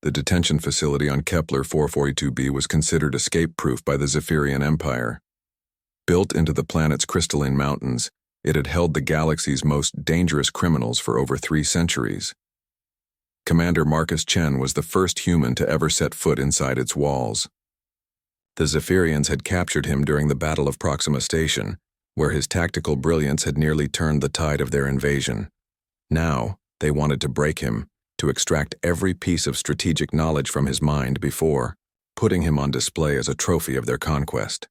The detention facility on Kepler 442b was considered escape-proof by the Zephyrian Empire. Built into the planet's crystalline mountains, it had held the galaxy's most dangerous criminals for over 3 centuries. Commander Marcus Chen was the first human to ever set foot inside its walls. The Zephyrians had captured him during the Battle of Proxima Station, where his tactical brilliance had nearly turned the tide of their invasion. Now, they wanted to break him, to extract every piece of strategic knowledge from his mind before putting him on display as a trophy of their conquest.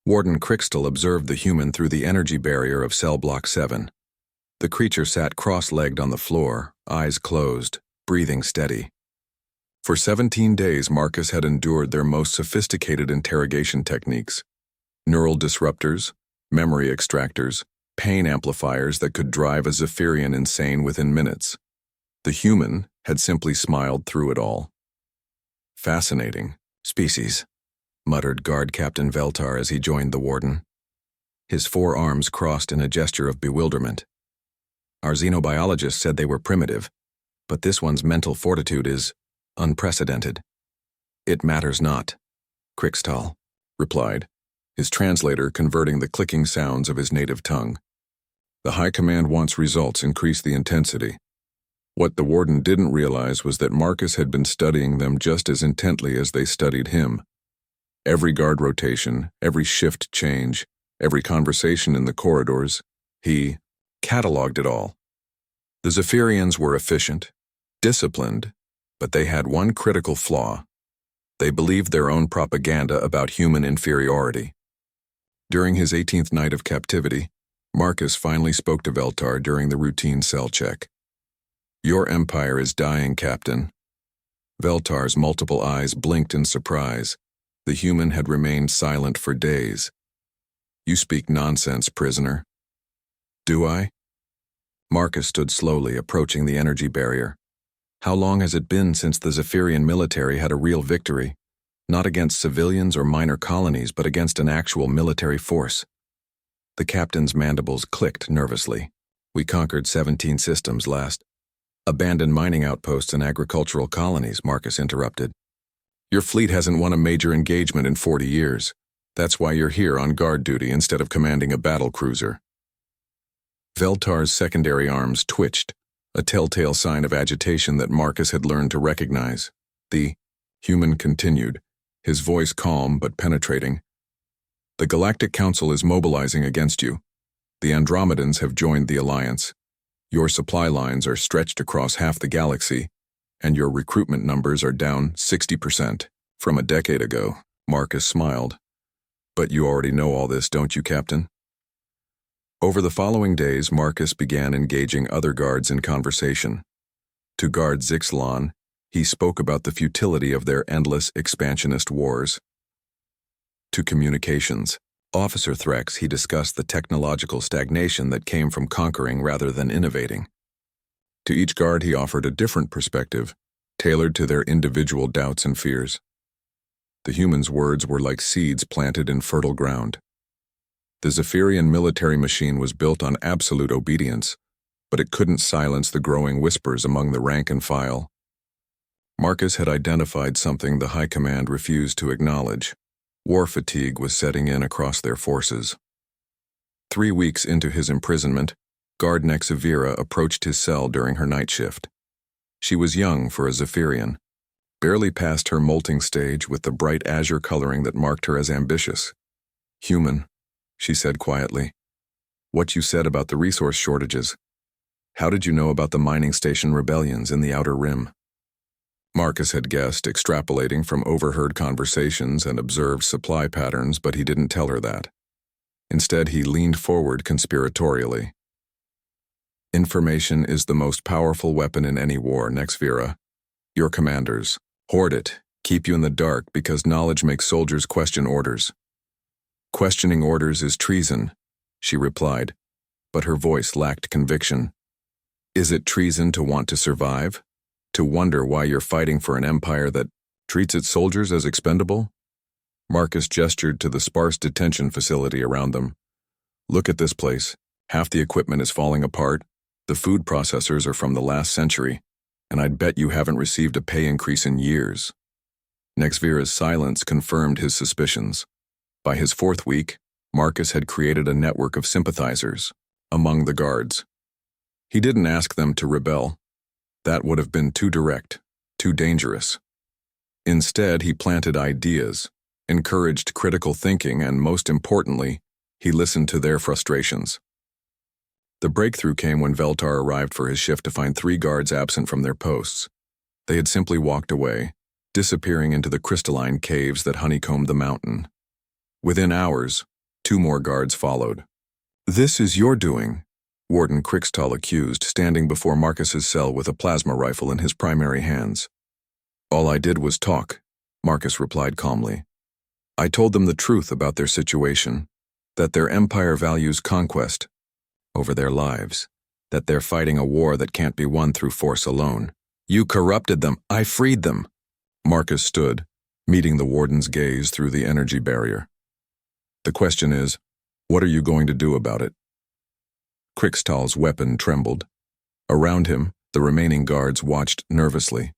Warden Crixtal observed the human through the energy barrier of Cell Block 7. The creature sat cross-legged on the floor, eyes closed, breathing steady. For 17 days, Marcus had endured their most sophisticated interrogation techniques: neural disruptors, memory extractors, pain amplifiers that could drive a Zephyrian insane within minutes. The human had simply smiled through it all. "Fascinating species," muttered Guard Captain Veltar as he joined the warden. His 4 arms crossed in a gesture of bewilderment. "Our xenobiologists said they were primitive, but this one's mental fortitude is unprecedented." "It matters not," Crixtal replied, his translator converting the clicking sounds of his native tongue. "The High Command wants results. Increase the intensity." What the warden didn't realize was that Marcus had been studying them just as intently as they studied him. Every guard rotation, every shift change, every conversation in the corridors, he cataloged it all. The Zephyrians were efficient, disciplined, but they had one critical flaw. They believed their own propaganda about human inferiority. During his 18th night of captivity, Marcus finally spoke to Veltar during the routine cell check. "Your empire is dying, Captain." Veltar's multiple eyes blinked in surprise. The human had remained silent for days. "You speak nonsense, prisoner." "Do I?" Marcus stood slowly, approaching the energy barrier. How long has it been since the Zephyrian military had a real victory? Not against civilians or minor colonies, but against an actual military force. The captain's mandibles clicked nervously. "We conquered 17 systems last." "Abandoned mining outposts and agricultural colonies," Marcus interrupted. "Your fleet hasn't won a major engagement in 40 years. That's why you're here on guard duty instead of commanding a battle cruiser." Veltar's secondary arms twitched, a telltale sign of agitation that Marcus had learned to recognize. The human continued, his voice calm but penetrating. "The Galactic Council is mobilizing against you. The Andromedans have joined the Alliance. Your supply lines are stretched across half the galaxy, and your recruitment numbers are down 60% from a decade ago." Marcus smiled. "But you already know all this, don't you, Captain?" Over the following days, Marcus began engaging other guards in conversation. To Guard Zixlon, he spoke about the futility of their endless expansionist wars. To Communications Officer Threx, he discussed the technological stagnation that came from conquering rather than innovating. To each guard he offered a different perspective, tailored to their individual doubts and fears. The human's words were like seeds planted in fertile ground. The Zephyrian military machine was built on absolute obedience, but it couldn't silence the growing whispers among the rank and file. Marcus had identified something the High Command refused to acknowledge. War fatigue was setting in across their forces. 3 weeks into his imprisonment, Guard Nexavira approached his cell during her night shift. She was young for a Zephyrian, barely past her molting stage with the bright azure coloring that marked her as ambitious. "Human," she said quietly. "What you said about the resource shortages. How did you know about the mining station rebellions in the Outer Rim?" Marcus had guessed, extrapolating from overheard conversations and observed supply patterns, but he didn't tell her that. Instead, he leaned forward conspiratorially. "Information is the most powerful weapon in any war, Nexvira. Your commanders hoard it, keep you in the dark because knowledge makes soldiers question orders." "Questioning orders is treason," she replied, but her voice lacked conviction. "Is it treason to want to survive? To wonder why you're fighting for an empire that treats its soldiers as expendable?" Marcus gestured to the sparse detention facility around them. "Look at this place. Half the equipment is falling apart. The food processors are from the last century. and I'd bet you haven't received a pay increase in years." Nexvira's silence confirmed his suspicions. By his 4th week, Marcus had created a network of sympathizers among the guards. He didn't ask them to rebel. That would have been too direct, too dangerous. Instead, he planted ideas, encouraged critical thinking, and most importantly, he listened to their frustrations. The breakthrough came when Veltar arrived for his shift to find 3 guards absent from their posts. They had simply walked away, disappearing into the crystalline caves that honeycombed the mountain. Within hours, 2 more guards followed. "This is your doing," Warden Krixtal accused, standing before Marcus's cell with a plasma rifle in his primary hands. "All I did was talk," Marcus replied calmly. "I told them the truth about their situation, that their empire values conquest over their lives, that they're fighting a war that can't be won through force alone. You corrupted them. I freed them." Marcus stood, meeting the warden's gaze through the energy barrier. "The question is, what are you going to do about it?" Krixtal's weapon trembled. Around him, the remaining guards watched nervously.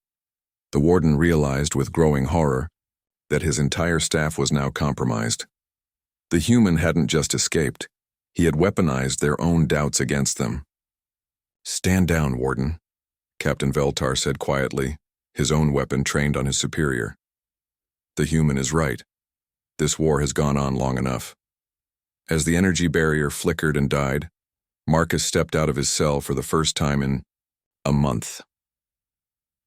The warden realized with growing horror that his entire staff was now compromised. The human hadn't just escaped. He had weaponized their own doubts against them. "Stand down, Warden," Captain Veltar said quietly, his own weapon trained on his superior. "The human is right. This war has gone on long enough." As the energy barrier flickered and died, Marcus stepped out of his cell for the first time in a month.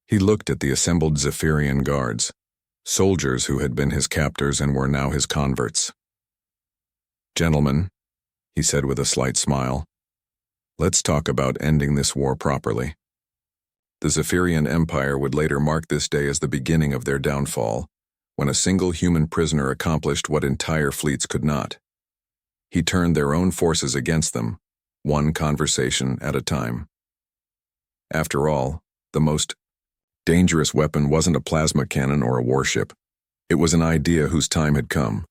He looked at the assembled Zephyrian guards, soldiers who had been his captors and were now his converts. "Gentlemen," he said with a slight smile, "let's talk about ending this war properly." The Zephyrian Empire would later mark this day as the beginning of their downfall, when a single human prisoner accomplished what entire fleets could not. He turned their own forces against them, one conversation at a time. After all, the most dangerous weapon wasn't a plasma cannon or a warship. It was an idea whose time had come.